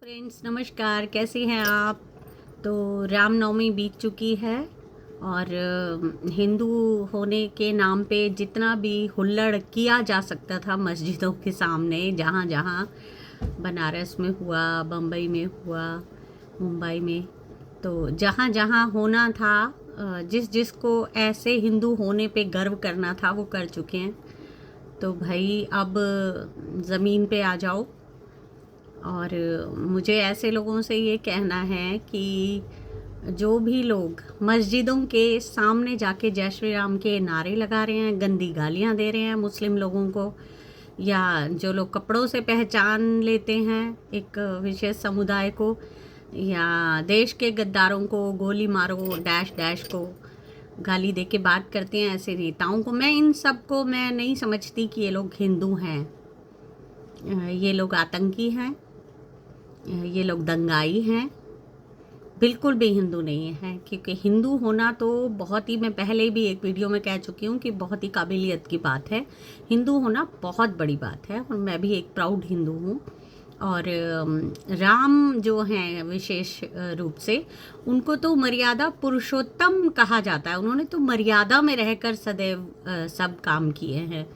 Friends नमस्कार, कैसी हैं आप। तो रामनवमी बीत चुकी है और हिंदू होने के नाम पे जितना भी हुल्लड़ किया जा सकता था मस्जिदों के सामने, जहाँ जहाँ बनारस में हुआ, बम्बई में हुआ, मुंबई में, तो जहाँ जहाँ होना था, जिस जिस को ऐसे हिंदू होने पे गर्व करना था वो कर चुके हैं। तो भाई अब ज़मीन पे आ जाओ। और मुझे ऐसे लोगों से ये कहना है कि जो भी लोग मस्जिदों के सामने जाके जय श्री राम के नारे लगा रहे हैं, गंदी गालियां दे रहे हैं मुस्लिम लोगों को, या जो लोग कपड़ों से पहचान लेते हैं एक विशेष समुदाय को, या देश के गद्दारों को गोली मारो डैश डैश को गाली दे के बात करते हैं, ऐसे नेताओं को, मैं इन सब को मैं नहीं समझती कि ये लोग हिंदू हैं। ये लोग आतंकी हैं, ये लोग दंगाई हैं, बिल्कुल भी हिंदू नहीं है। क्योंकि हिंदू होना तो बहुत ही, मैं पहले भी एक वीडियो में कह चुकी हूँ कि बहुत ही काबिलियत की बात है। हिंदू होना बहुत बड़ी बात है और मैं भी एक प्राउड हिंदू हूँ। और राम जो हैं विशेष रूप से, उनको तो मर्यादा पुरुषोत्तम कहा जाता है। उन्होंने तो मर्यादा में रहकर सदैव सब काम किए हैं।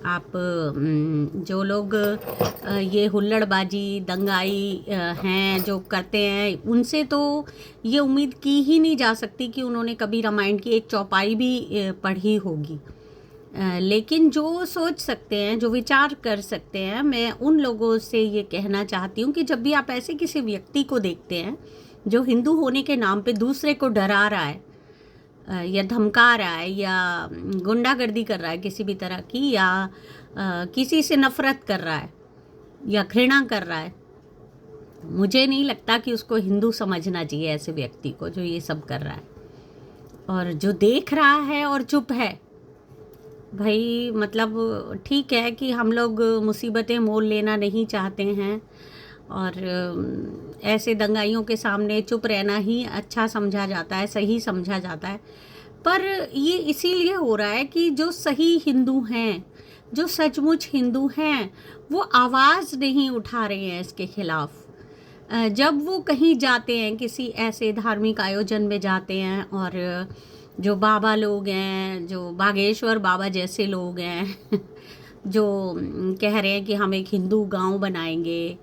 आप जो लोग ये हुल्लड़बाजी दंगाई हैं जो करते हैं, उनसे तो ये उम्मीद की ही नहीं जा सकती कि उन्होंने कभी रामायण की एक चौपाई भी पढ़ी होगी। लेकिन जो सोच सकते हैं, जो विचार कर सकते हैं, मैं उन लोगों से ये कहना चाहती हूँ कि जब भी आप ऐसे किसी व्यक्ति को देखते हैं जो हिंदू होने के नाम पे दूसरे को डरा रहा है, या धमका रहा है, या गुंडागर्दी कर रहा है किसी भी तरह की, या किसी से नफरत कर रहा है या घृणा कर रहा है, मुझे नहीं लगता कि उसको हिंदू समझना चाहिए ऐसे व्यक्ति को जो ये सब कर रहा है। और जो देख रहा है और चुप है, भाई मतलब ठीक है कि हम लोग मुसीबतें मोल लेना नहीं चाहते हैं और ऐसे दंगाइयों के सामने चुप रहना ही अच्छा समझा जाता है, सही समझा जाता है। पर ये इसीलिए हो रहा है कि जो सही हिंदू हैं, जो सचमुच हिंदू हैं, वो आवाज़ नहीं उठा रहे हैं इसके खिलाफ। जब वो कहीं जाते हैं, किसी ऐसे धार्मिक आयोजन में जाते हैं, और जो बाबा लोग हैं, जो बागेश्वर बाबा जैसे लोग हैं जो कह रहे हैं कि हम एक हिंदू गांव बनाएंगे,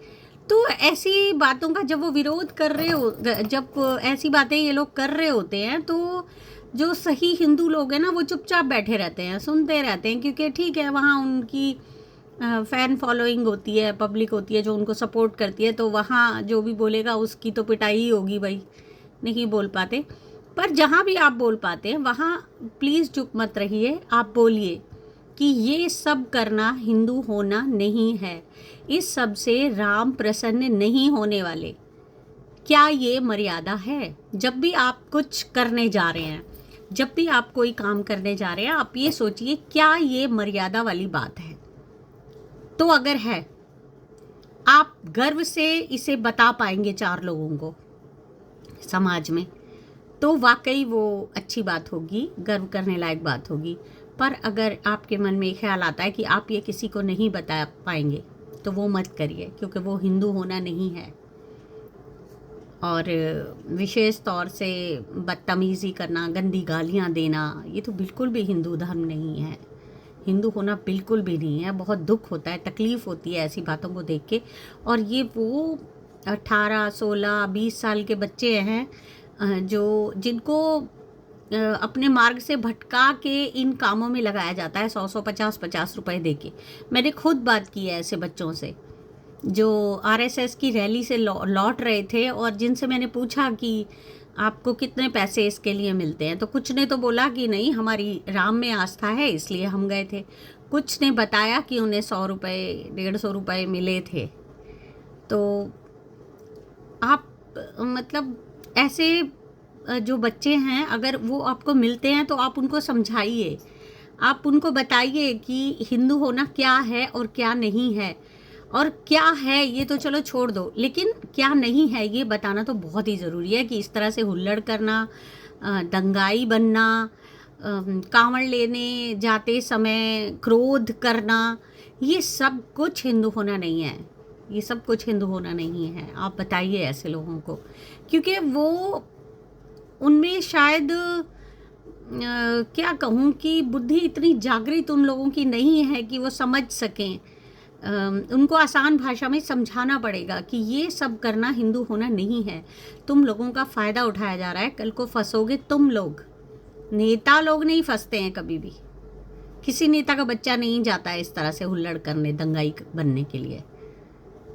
तो ऐसी बातों का जब वो विरोध कर रहे हो, जब ऐसी बातें ये लोग कर रहे होते हैं, तो जो सही हिंदू लोग हैं ना, वो चुपचाप बैठे रहते हैं, सुनते रहते हैं। क्योंकि ठीक है, वहाँ उनकी फ़ैन फॉलोइंग होती है, पब्लिक होती है जो उनको सपोर्ट करती है, तो वहाँ जो भी बोलेगा उसकी तो पिटाई ही होगी भाई, नहीं बोल पाते। पर जहाँ भी आप बोल पाते हैं वहाँ प्लीज़ चुप मत रहिए, आप बोलिए कि ये सब करना हिंदू होना नहीं है, इस सब से राम प्रसन्न नहीं होने वाले। क्या ये मर्यादा है? जब भी आप कुछ करने जा रहे हैं, जब भी आप कोई काम करने जा रहे हैं, आप ये सोचिए क्या ये मर्यादा वाली बात है। तो अगर है, आप गर्व से इसे बता पाएंगे 4 लोगों को समाज में, तो वाकई वो अच्छी बात होगी, गर्व करने लायक बात होगी। पर अगर आपके मन में ख्याल आता है कि आप ये किसी को नहीं बता पाएंगे, तो वो मत करिए, क्योंकि वो हिंदू होना नहीं है। और विशेष तौर से बदतमीज़ी करना, गंदी गालियाँ देना, ये तो बिल्कुल भी हिंदू धर्म नहीं है, हिंदू होना बिल्कुल भी नहीं है। बहुत दुख होता है, तकलीफ़ होती है ऐसी बातों को देख के। और ये वो 18, 16, 20 साल के बच्चे हैं जो जिनको अपने मार्ग से भटका के इन कामों में लगाया जाता है, 100-100, 50-50 रुपए दे के। मैंने खुद बात की है ऐसे बच्चों से जो आरएसएस की रैली से लौट रहे थे, और जिनसे मैंने पूछा कि आपको कितने पैसे इसके लिए मिलते हैं, तो कुछ ने तो बोला कि नहीं, हमारी राम में आस्था है इसलिए हम गए थे। कुछ ने बताया कि उन्हें 100 रुपये 150 रुपये मिले थे। तो आप मतलब ऐसे जो बच्चे हैं, अगर वो आपको मिलते हैं तो आप उनको समझाइए, आप उनको बताइए कि हिंदू होना क्या है और क्या नहीं है। और क्या है ये तो चलो छोड़ दो, लेकिन क्या नहीं है ये बताना तो बहुत ही ज़रूरी है। कि इस तरह से हुल्लड़ करना, दंगाई बनना, कांवड़ लेने जाते समय क्रोध करना, ये सब कुछ हिंदू होना नहीं है। ये सब कुछ हिंदू होना नहीं है। आप बताइए ऐसे लोगों को, क्योंकि वो उनमें शायद क्या कहूँ कि बुद्धि इतनी जागृत उन लोगों की नहीं है कि वो समझ सकें। उनको आसान भाषा में समझाना पड़ेगा कि ये सब करना हिंदू होना नहीं है। तुम लोगों का फ़ायदा उठाया जा रहा है, कल को फंसोगे तुम लोग। नेता लोग नहीं फंसते हैं कभी भी। किसी नेता का बच्चा नहीं जाता है इस तरह से हुल्लड़ करने, दंगाई बनने के लिए।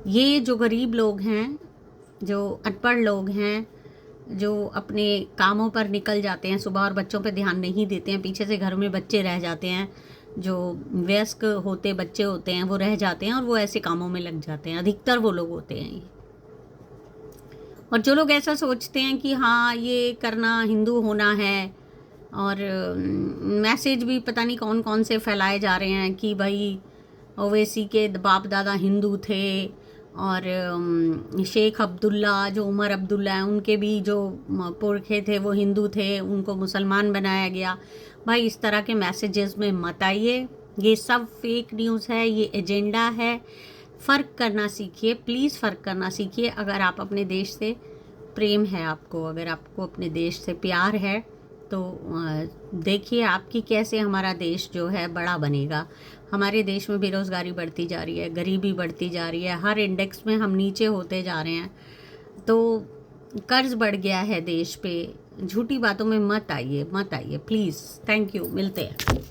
ये जो गरीब लोग हैं, जो अनपढ़ लोग हैं, जो अपने कामों पर निकल जाते हैं सुबह और बच्चों पे ध्यान नहीं देते हैं, पीछे से घर में बच्चे रह जाते हैं, जो वयस्क होते बच्चे होते हैं वो रह जाते हैं और वो ऐसे कामों में लग जाते हैं। अधिकतर वो लोग होते हैं ये। और जो लोग ऐसा सोचते हैं कि हाँ ये करना हिंदू होना है, और मैसेज भी पता नहीं कौन कौन से फैलाए जा रहे हैं कि भाई ओवैसी के बाप दादा हिंदू थे, और शेख अब्दुल्ला जो उमर अब्दुल्ला हैं उनके भी जो पुरखे थे वो हिंदू थे, उनको मुसलमान बनाया गया। भाई इस तरह के मैसेजेस में मत आइए, ये सब फेक न्यूज़ है, ये एजेंडा है। फ़र्क करना सीखिए, प्लीज़ फ़र्क करना सीखिए। अगर आप अपने देश से प्रेम है आपको, अगर आपको अपने देश से प्यार है, तो देखिए आपकी कैसे हमारा देश जो है बड़ा बनेगा। हमारे देश में बेरोज़गारी बढ़ती जा रही है, गरीबी बढ़ती जा रही है, हर इंडेक्स में हम नीचे होते जा रहे हैं, तो कर्ज़ बढ़ गया है देश पे। झूठी बातों में मत आइए, मत आइए प्लीज़। थैंक यू, मिलते हैं।